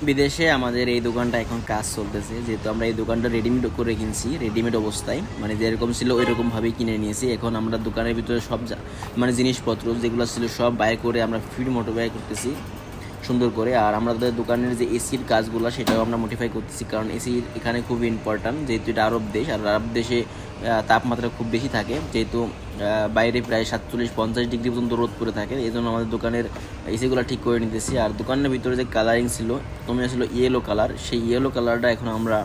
বিদেশে আমাদের এই দোকানটা এখন কাজ চলতেছে, যেহেতু আমরা এই দোকানটা রেডিমেড করে কিনছি, রেডিমেড অবস্থায় মানে যেরকম ছিল ওই রকমভাবেই কিনে নিয়েছি। এখন আমরা দোকানের ভিতরে সব মানে জিনিসপত্র যেগুলো ছিল সব বাইর করে আমরা ফিড মোটিফাই করতেছি সুন্দর করে। আর আমাদের দোকানের যে এসির কাজগুলো সেটাও আমরা মডিফাই করতেছি, কারণ এসি এখানে খুবই ইম্পর্ট্যান্ট, যেহেতু এটা আরব দেশ। আর আরব দেশে তাপমাত্রা খুব বেশি থাকে, যেহেতু বাইরে প্রায় 47-50 ডিগ্রি পর্যন্ত রোদ পড়ে থাকে। এই জন্য আমাদের দোকানের এসিগুলো ঠিক করে নিতেছি। আর দোকানের ভিতরে যে কালারিং ছিল প্রথমে ছিল ইয়েলো কালার, সেই ইয়েলো কালারটা এখন আমরা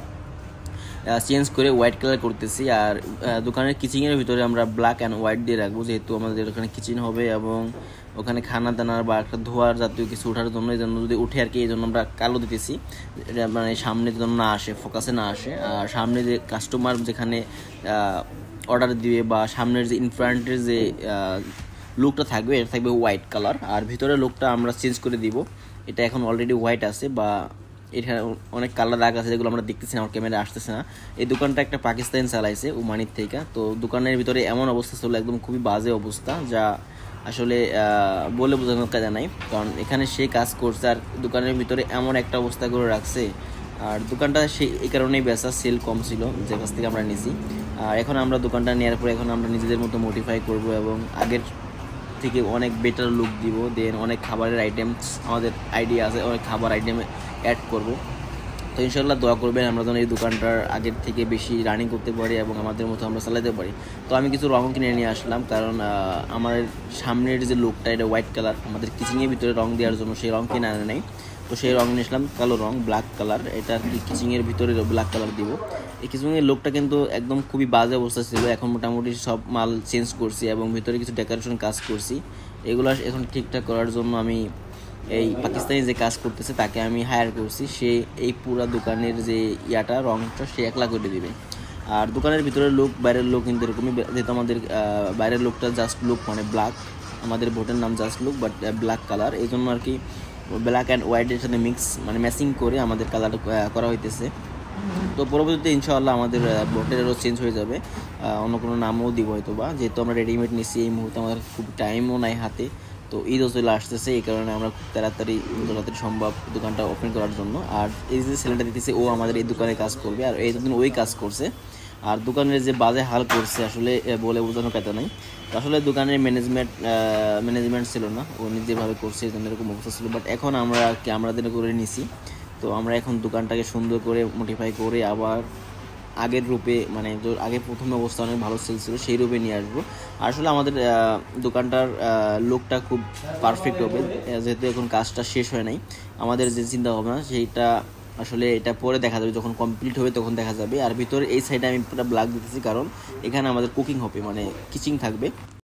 চেঞ্জ করে হোয়াইট কালার করতেছি। আর দোকানের কিচেনের ভিতরে আমরা ব্ল্যাক অ্যান্ড হোয়াইট দিয়ে রাখবো, যেহেতু আমাদের ওখানে কিচেন হবে এবং ওখানে খানা দানার বা একটা ধোয়ার জাতীয় কিছু ওঠার জন্য, এই জন্য যদি উঠে আর কি, এই জন্য আমরা কালো দিতেছি, মানে সামনে যেন না আসে, ফোকাসে না আসে। আর সামনে যে কাস্টমার যেখানে অর্ডার দিবে বা সামনের যে ইনফ্রন্টের যে লুকটা থাকবে এটা থাকবে হোয়াইট কালার। আর ভিতরে লুকটা আমরা চেঞ্জ করে দিব, এটা এখন অলরেডি হোয়াইট আছে বা এখানে অনেক কালার দাগ আছে যেগুলো আমরা দেখতেছি না, আমার ক্যামেরা আসতেছে না। এই দোকানটা একটা পাকিস্তান চালাইছে ওমানির থেকে। তো দোকানের ভিতরে এমন অবস্থা ছিল, একদম খুবই বাজে অবস্থা, যা আসলে বলে বোঝানোর কাজে নাই। কারণ এখানে সে কাজ করছে আর দোকানের ভিতরে এমন একটা অবস্থা করে রাখছে। আর দোকানটা সেই এই কারণেই বেচা, সেল কম ছিল যে কাছ থেকে আমরা নিয়েছি। আর এখন আমরা দোকানটা নেওয়ার পরে এখন আমরা নিজেদের মতো মডিফাই করব এবং আগের থেকে অনেক বেটার লুক দিব। দেন অনেক খাবারের আইটেমস আমাদের আইডিয়া আছে, অনেক খাবার আইটেম অ্যাড করব। তো ইনশাল্লাহ দোয়া করবেন আমরা যেন এই দোকানটার আগের থেকে বেশি রানিং করতে পারি এবং আমাদের মতো আমরা চালাতে পারি। তো আমি কিছু রং কিনে নিয়ে আসলাম, কারণ আমার সামনের যে লুকটা এটা হোয়াইট কালার, আমাদের কিচিংয়ের ভিতরে রং দেওয়ার জন্য সেই রং কিনে আনে নাই। তো সেই রং নিয়ে আসলাম কালো রং, ব্ল্যাক কালার। এটা আর কি কিচিংয়ের ভিতরে ব্ল্যাক কালার দিব। এই কিচিংয়ের লুকটা কিন্তু একদম খুবই বাজে অবস্থা ছিল, এখন মোটামুটি সব মাল চেঞ্জ করছি এবং ভিতরে কিছু ডেকোরেশন কাজ করছি। এগুলো এখন ঠিকঠাক করার জন্য আমি এই পাকিস্তানি যে কাজ করতেছে তাকে আমি হায়ার করছি, সে এই পুরা দোকানের যে রংটা সে একলা করে দিবে। আর দোকানের ভিতরের লোক বাইরের লোক কিন্তু এরকমই, যেহেতু আমাদের বাইরের লোকটা জাস্ট লুক মানে ব্ল্যাক, আমাদের বোটের নাম just look but black colour, এই জন্য আর কি ব্ল্যাক অ্যান্ড হোয়াইটের সাথে মিক্স মানে ম্যাচিং করে আমাদের কালারটা করা হইতেছে। তো পরবর্তীতে ইনশাআল্লাহ আমাদের বোটেরও চেঞ্জ হয়ে যাবে, অন্য কোনো নামও দিব হয়তো বা, যেহেতু আমরা রেডিমেড নিচ্ছি এই মুহূর্তে আমাদের খুব টাইমও নাই হাতে। তো ঈদও চলে আসতেছে, এই কারণে আমরা খুব তাড়াতাড়ি সম্ভব দোকানটা ওপেন করার জন্য। আর এই যে ছেলেটা দিতেছে ও আমাদের এই দোকানে কাজ করবে, আর এই দুদিন ওই কাজ করছে। আর দোকানের যে বাজে হাল করছে আসলে বলে বোঝানোর কথা নাই। তো আসলে দোকানের ম্যানেজমেন্ট ছিল না, ও নিজেভাবে করছে, এই জন্য এরকম অবস্থা ছিল। বাট এখন আমরা আমাদের করে নিছি। তো আমরা এখন দোকানটাকে সুন্দর করে মডিফাই করে আবার আগের রূপে, মানে আগে প্রথম অবস্থা অনেক ভালো সেল ছিল সেই রূপে নিয়ে আসবো। আসলে আমাদের দোকানটার লুকটা খুব পারফেক্ট হবে, যেহেতু এখন কাজটা শেষ হয় নাই। আমাদের যে চিন্তা ভাবনা সেইটা আসলে এটা পরে দেখা যাবে, যখন কমপ্লিট হবে তখন দেখা যাবে। আর ভিতরে এই সাইডে আমি পুরো ব্ল্যাক দিতেছি, কারণ এখানে আমাদের কুকিং হবে, মানে কিচিং থাকবে।